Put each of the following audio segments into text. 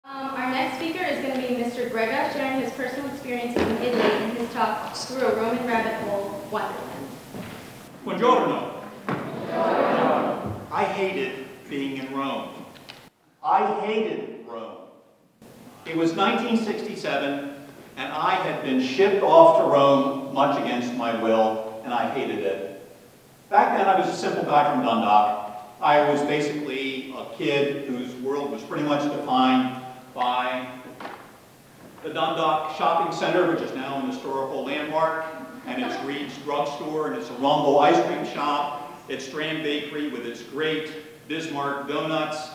Our next speaker is going to be Mr. Grega, sharing his personal experiences in Italy in his talk, Through a Roman Rabbit Hole, Wonderland. Buongiorno. I hated being in Rome. I hated Rome. It was 1967, and I had been shipped off to Rome much against my will, and I hated it. Back then, I was a simple guy from Dundalk. I was basically a kid whose world was pretty much defined by the Dundalk Shopping Center, which is now an historical landmark, and its Reed's Drugstore, and its Rumble Ice Cream Shop, its Strand Bakery with its great Bismarck donuts.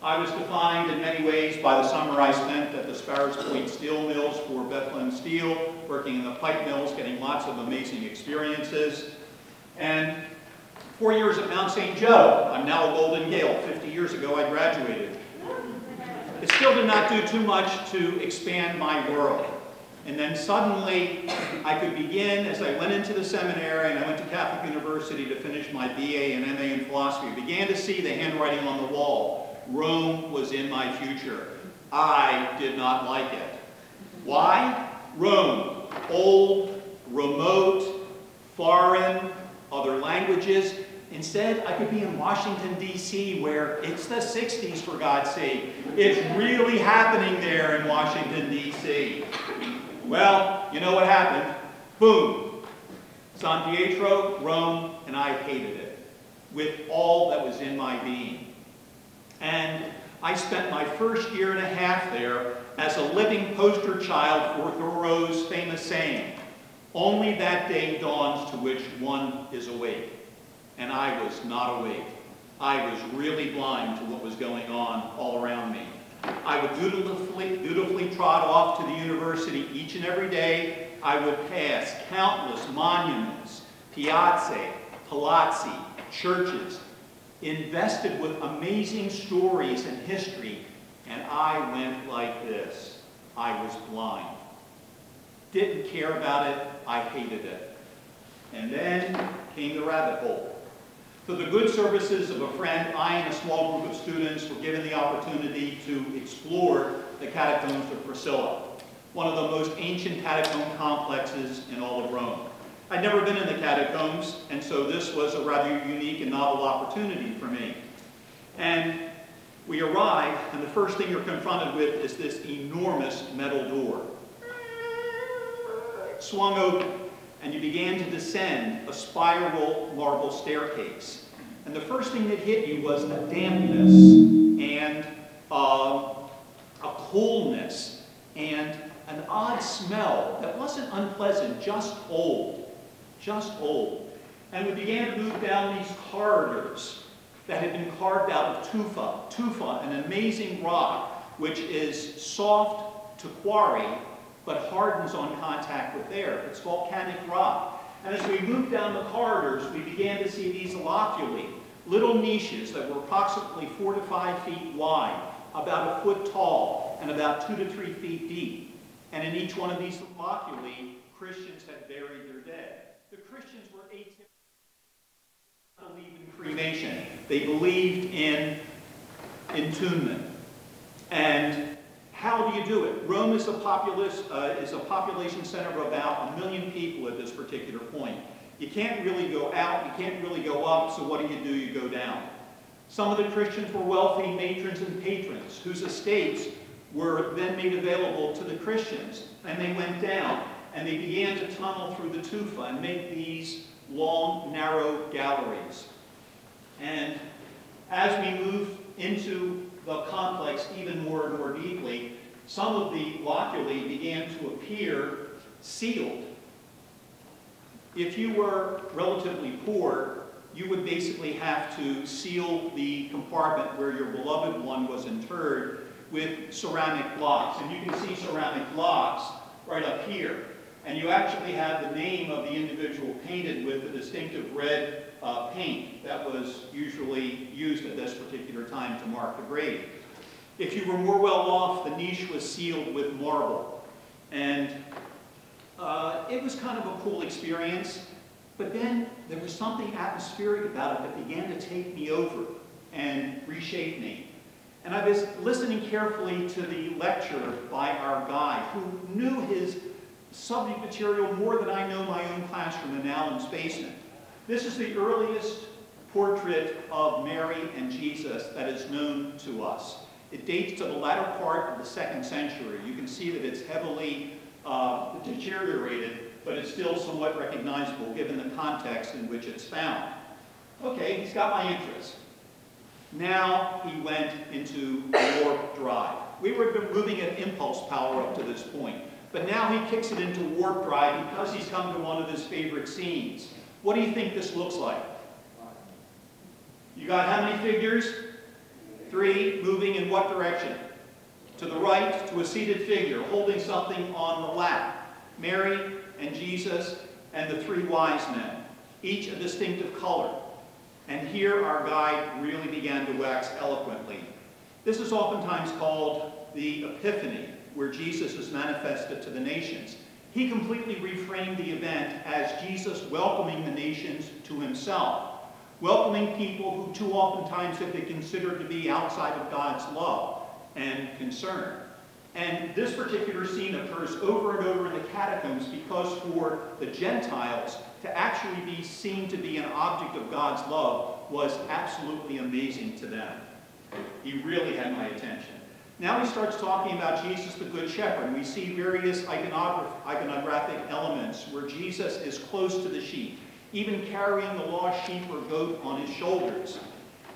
I was defined in many ways by the summer I spent at the Sparrows Point Steel Mills for Bethlehem Steel, working in the pipe mills, getting lots of amazing experiences. And 4 years at Mount St. Joe. I'm now a Golden Gale. 50 years ago I graduated. It still did not do too much to expand my world. And then suddenly I could begin, as I went into the seminary and I went to Catholic University to finish my BA and MA in philosophy, I began to see the handwriting on the wall. Rome was in my future. I did not like it. Why? Rome, old, remote, foreign, other languages. Instead, I could be in Washington, D.C., where it's the 60s, for God's sake. It's really happening there in Washington, D.C. Well, you know what happened? Boom. San Pietro, Rome, and I hated it with all that was in my being. And I spent my first year and a half there as a living poster child for Thoreau's famous saying, "Only that day dawns to which one is awake." And I was not awake. I was really blind to what was going on all around me. I would dutifully trot off to the university each and every day. I would pass countless monuments, piazze, palazzi, churches, invested with amazing stories and history, and I went like this. I was blind. Didn't care about it. I hated it. And then came the rabbit hole. Through the good services of a friend, I and a small group of students were given the opportunity to explore the Catacombs of Priscilla, one of the most ancient catacomb complexes in all of Rome. I'd never been in the catacombs, and so this was a rather unique and novel opportunity for me. And we arrived, and the first thing you're confronted with is this enormous metal door. It swung open, and you began to descend a spiral marble staircase. And the first thing that hit you was a dampness and a coolness and an odd smell that wasn't unpleasant, just old. Just old. And we began to move down these corridors that had been carved out of tufa. Tufa, an amazing rock, which is soft to quarry, but hardens on contact with air. It's volcanic rock. And as we moved down the corridors, we began to see these loculi, little niches that were approximately 4 to 5 feet wide, about 1 foot tall, and about 2 to 3 feet deep. And in each one of these loculi, Christians had buried their dead. The Christians were atypical. They believed in cremation. They believed in entombment. And how do you do it? Rome is a population center of about 1 million people at this particular point. You can't really go out, you can't really go up, so what do? You go down. Some of the Christians were wealthy matrons and patrons whose estates were then made available to the Christians, and they went down, and they began to tunnel through the tufa and make these long, narrow galleries. And as we move into the complex even more and more deeply, some of the loculi began to appear sealed. If you were relatively poor, you would basically have to seal the compartment where your beloved one was interred with ceramic blocks. And you can see ceramic blocks right up here. And you actually have the name of the individual painted with a distinctive red paint that was usually used at this particular time to mark the grave. If you were more well off, the niche was sealed with marble. And it was kind of a cool experience, but then there was something atmospheric about it that began to take me over and reshape me. And I was listening carefully to the lecture by our guide, who knew his subject material more than I know my own classroom in Allen's basement. This is the earliest portrait of Mary and Jesus that is known to us. It dates to the latter part of the 2nd century. You can see that it's heavily deteriorated, but it's still somewhat recognizable given the context in which it's found. Okay, he's got my interest. Now he went into warp drive. We were moving at impulse power up to this point, but now he kicks it into warp drive because he's come to one of his favorite scenes. What do you think this looks like? You got how many figures? 3, moving in what direction? To the right, to a seated figure, holding something on the lap. Mary and Jesus and the 3 wise men, each a distinctive color. And here our guide really began to wax eloquently. This is oftentimes called the Epiphany, where Jesus is manifested to the nations. He completely reframed the event as Jesus welcoming the nations to himself, welcoming people who too oftentimes have been considered to be outside of God's love and concern. And this particular scene occurs over and over in the catacombs because for the Gentiles to actually be seen to be an object of God's love was absolutely amazing to them. He really had my attention. Now he starts talking about Jesus the Good Shepherd. We see various iconographic elements where Jesus is close to the sheep, even carrying the lost sheep or goat on his shoulders.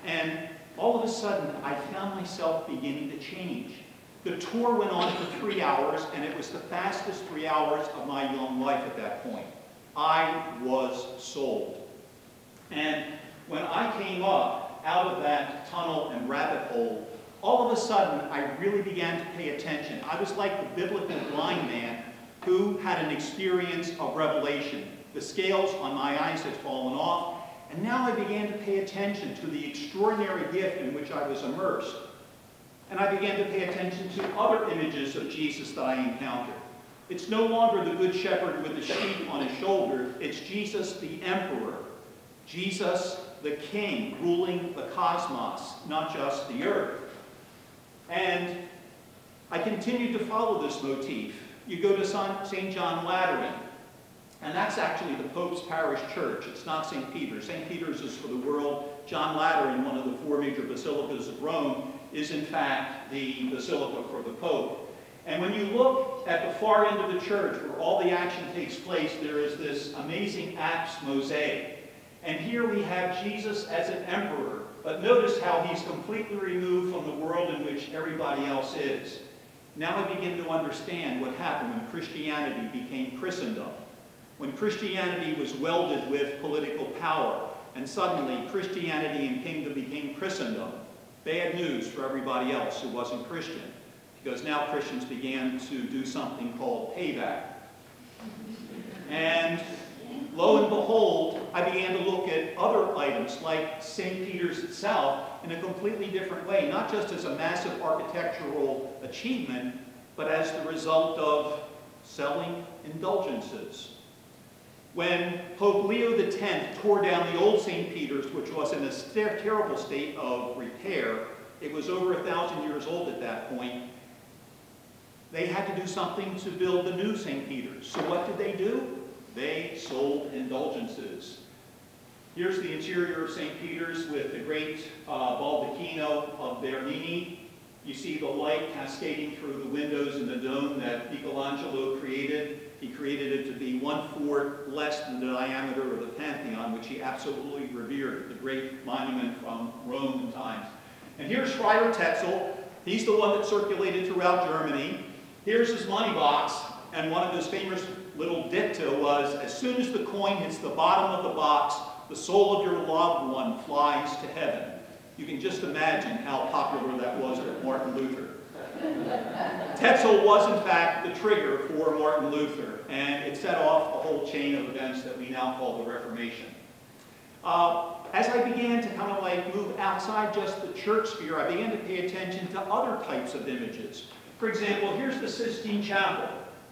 And all of a sudden, I found myself beginning to change. The tour went on for 3 hours, and it was the fastest 3 hours of my young life at that point. I was sold. And when I came up out of that tunnel and rabbit hole, all of a sudden, I really began to pay attention. I was like the biblical blind man who had an experience of revelation. The scales on my eyes had fallen off, and now I began to pay attention to the extraordinary gift in which I was immersed. And I began to pay attention to other images of Jesus that I encountered. It's no longer the Good Shepherd with the sheep on his shoulder. It's Jesus the Emperor, Jesus the King, ruling the cosmos, not just the earth. And I continued to follow this motif. You go to St. John Lateran, and that's actually the Pope's parish church. It's not St. Peter's. St. Peter's is for the world. John Lateran, one of the 4 major basilicas of Rome, is in fact the basilica for the Pope. And when you look at the far end of the church, where all the action takes place, there is this amazing apse mosaic. And here we have Jesus as an emperor, but notice how he's completely removed from the world in which everybody else is. Now I begin to understand what happened when Christianity became Christendom. When Christianity was welded with political power, and suddenly Christianity and kingdom became Christendom. Bad news for everybody else who wasn't Christian, because now Christians began to do something called payback. And lo and behold, I began to look at other items like St. Peter's itself in a completely different way, not just as a massive architectural achievement, but as the result of selling indulgences. When Pope Leo X tore down the old St. Peter's, which was in a terrible state of repair, it was over 1,000 years old at that point, they had to do something to build the new St. Peter's. So what did they do? They sold indulgences. Here's the interior of St. Peter's with the great baldacchino of Bernini. You see the light cascading through the windows in the dome that Michelangelo created. He created it to be 1/4 less than the diameter of the Pantheon, which he absolutely revered, the great monument from Roman times. And here's Friar Tetzel. He's the one that circulated throughout Germany. Here's his money box, and one of his famous little dicta was, as soon as the coin hits the bottom of the box, the soul of your loved one flies to heaven. You can just imagine how popular that was with Martin Luther. Tetzel was, in fact, the trigger for Martin Luther, and it set off a whole chain of events that we now call the Reformation. As I began to kind of like move outside just the church sphere, I began to pay attention to other types of images. For example, here's the Sistine Chapel,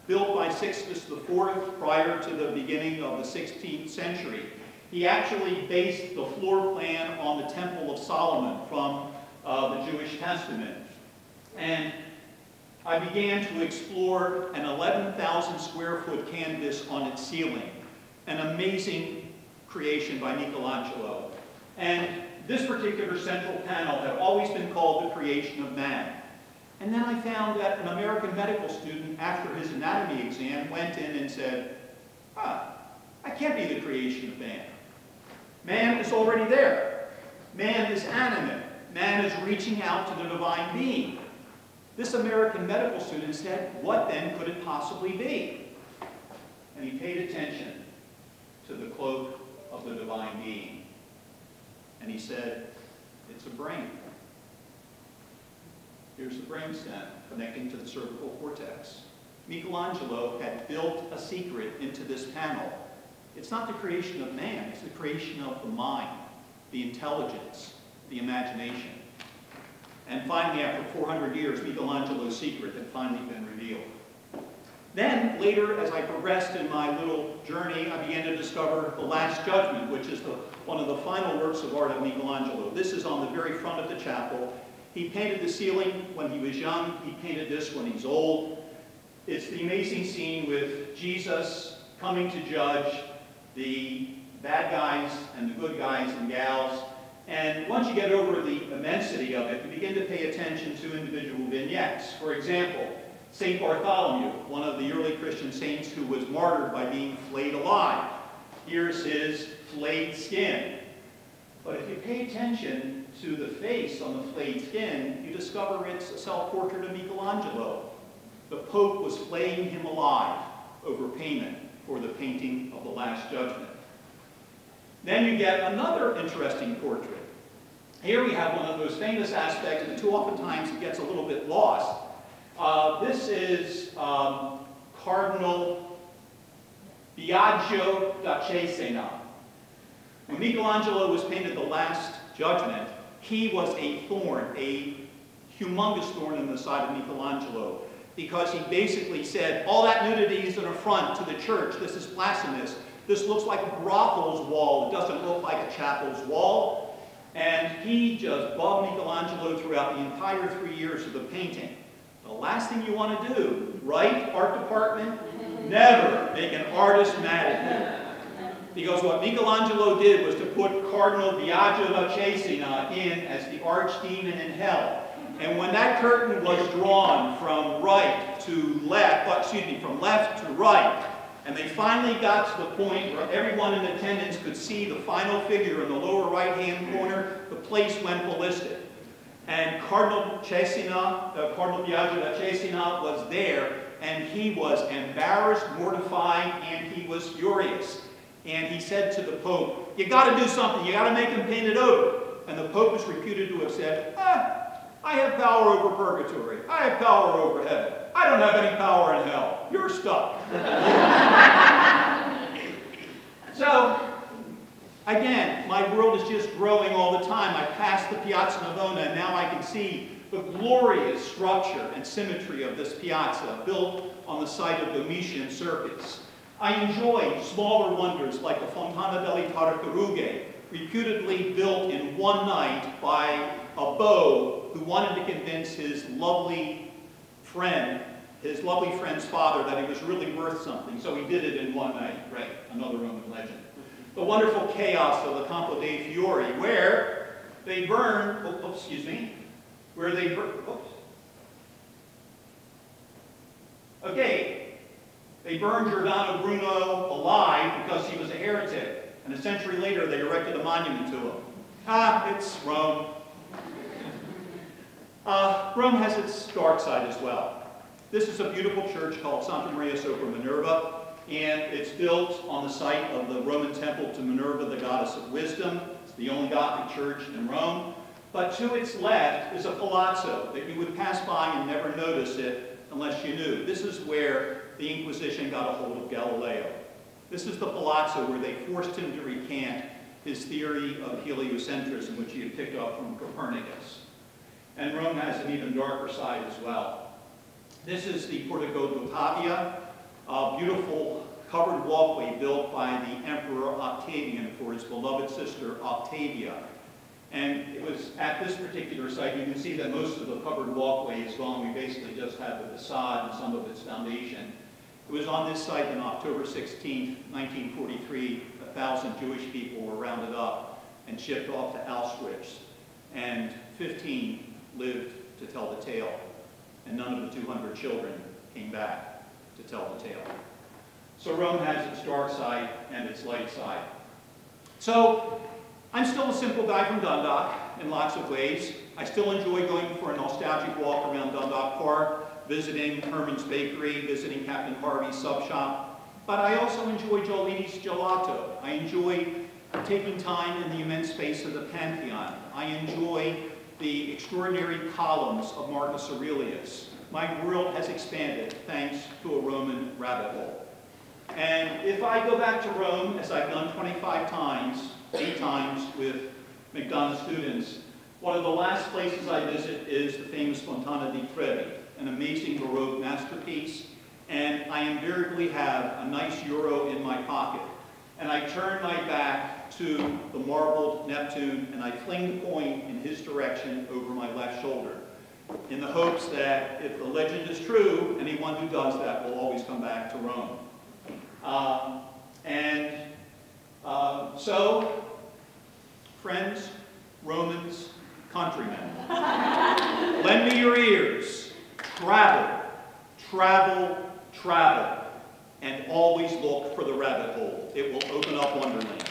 built by Sixtus IV prior to the beginning of the 16th century. He actually based the floor plan on the Temple of Solomon from the Jewish Testament. And I began to explore an 11,000 square foot canvas on its ceiling, an amazing creation by Michelangelo. And this particular central panel had always been called the creation of man. And then I found that an American medical student, after his anatomy exam, went in and said, I can't be the creation of man. Man is already there. Man is animate. Man is reaching out to the divine being. This American medical student said, what then could it possibly be? And he paid attention to the cloak of the divine being. And he said, it's a brain. Here's the brainstem connecting to the cervical cortex. Michelangelo had built a secret into this panel. It's not the creation of man, it's the creation of the mind, the intelligence, the imagination. And finally, after 400 years, Michelangelo's secret had finally been revealed. Then, later, as I progressed in my little journey, I began to discover the Last Judgment, which is one of the final works of art of Michelangelo. This is on the very front of the chapel. He painted the ceiling when he was young. He painted this when he's old. It's the amazing scene with Jesus coming to judge the bad guys and the good guys and gals. And once you get over the immensity of it, you begin to pay attention to individual vignettes. For example, St. Bartholomew, one of the early Christian saints who was martyred by being flayed alive. Here's his flayed skin. But if you pay attention to the face on the flayed skin, you discover it's a self-portrait of Michelangelo. The Pope was flaying him alive over payment for the painting of the Last Judgment. Then you get another interesting portrait. Here we have one of those famous aspects, and too oftentimes it gets a little bit lost. This is Cardinal Biagio da Cesena. When Michelangelo was painted the Last Judgment, he was a thorn, a humongous thorn in the side of Michelangelo, because he basically said, all that nudity is an affront to the church. This is blasphemous. This looks like a brothel's wall. It doesn't look like a chapel's wall. And he just bugged Michelangelo throughout the entire 3 years of the painting. The last thing you want to do, right, art department? Never make an artist mad at you. Because what Michelangelo did was to put Cardinal Biagio da Cesena in as the archdemon in hell. And when that curtain was drawn from right to left, from left to right, and they finally got to the point where everyone in attendance could see the final figure in the lower right-hand corner, the place went ballistic. And Cardinal Biagio da Cesena was there, and he was embarrassed, mortified, and he was furious. And he said to the Pope, you got to do something, you got to make him paint it over. And the Pope is reputed to have said, I have power over purgatory, I have power over heaven. I don't have any power in hell. You're stuck. So, again, my world is just growing all the time. I passed the Piazza Navona, and now I can see the glorious structure and symmetry of this piazza, built on the site of Domitian Circus. I enjoy smaller wonders like the Fontana delle Tartarughe, reputedly built in one night by a beau who wanted to convince his lovely friend's father that he was really worth something, so he did it in one night. Right, another Roman legend. The wonderful chaos of the Campo dei Fiori, where they burn, they burned Giordano Bruno alive because he was a heretic, and a century later they erected a monument to him. It's Rome. Rome has its dark side as well. This is a beautiful church called Santa Maria sopra Minerva, and it's built on the site of the Roman temple to Minerva, the goddess of wisdom. It's the only Gothic church in Rome. But to its left is a palazzo that you would pass by and never notice it unless you knew. This is where the Inquisition got a hold of Galileo. This is the palazzo where they forced him to recant his theory of heliocentrism, which he had picked up from Copernicus. And Rome has an even darker side as well. This is the Portico d'Ottavia, a beautiful covered walkway built by the Emperor Octavian for his beloved sister Octavia. And it was at this particular site, you can see that most of the covered walkway is gone. We basically just have the facade and some of its foundation. It was on this site on October 16th, 1943, 1,000 Jewish people were rounded up and shipped off to Auschwitz. And 15 lived to tell the tale. And none of the 200 children came back to tell the tale. So Rome has its dark side and its light side. So I'm still a simple guy from Dundalk in lots of ways. I still enjoy going for a nostalgic walk around Dundalk Park, visiting Herman's Bakery, visiting Captain Harvey's sub shop. But I also enjoy Giolini's Gelato. I enjoy taking time in the immense space of the Pantheon. I enjoy the extraordinary columns of Marcus Aurelius. My world has expanded thanks to a Roman rabbit hole. And if I go back to Rome, as I've done 25 times, 8 times with McDonogh students, one of the last places I visit is the famous Fontana di Trevi, an amazing Baroque masterpiece. And I invariably have a nice euro in my pocket. And I turn my back to the marbled Neptune, and I fling the coin in his direction over my left shoulder, in the hopes that if the legend is true, anyone who does that will always come back to Rome. So, friends, Romans, countrymen, lend me your ears. Travel, travel, travel, and always look for the rabbit hole. It will open up Wonderland.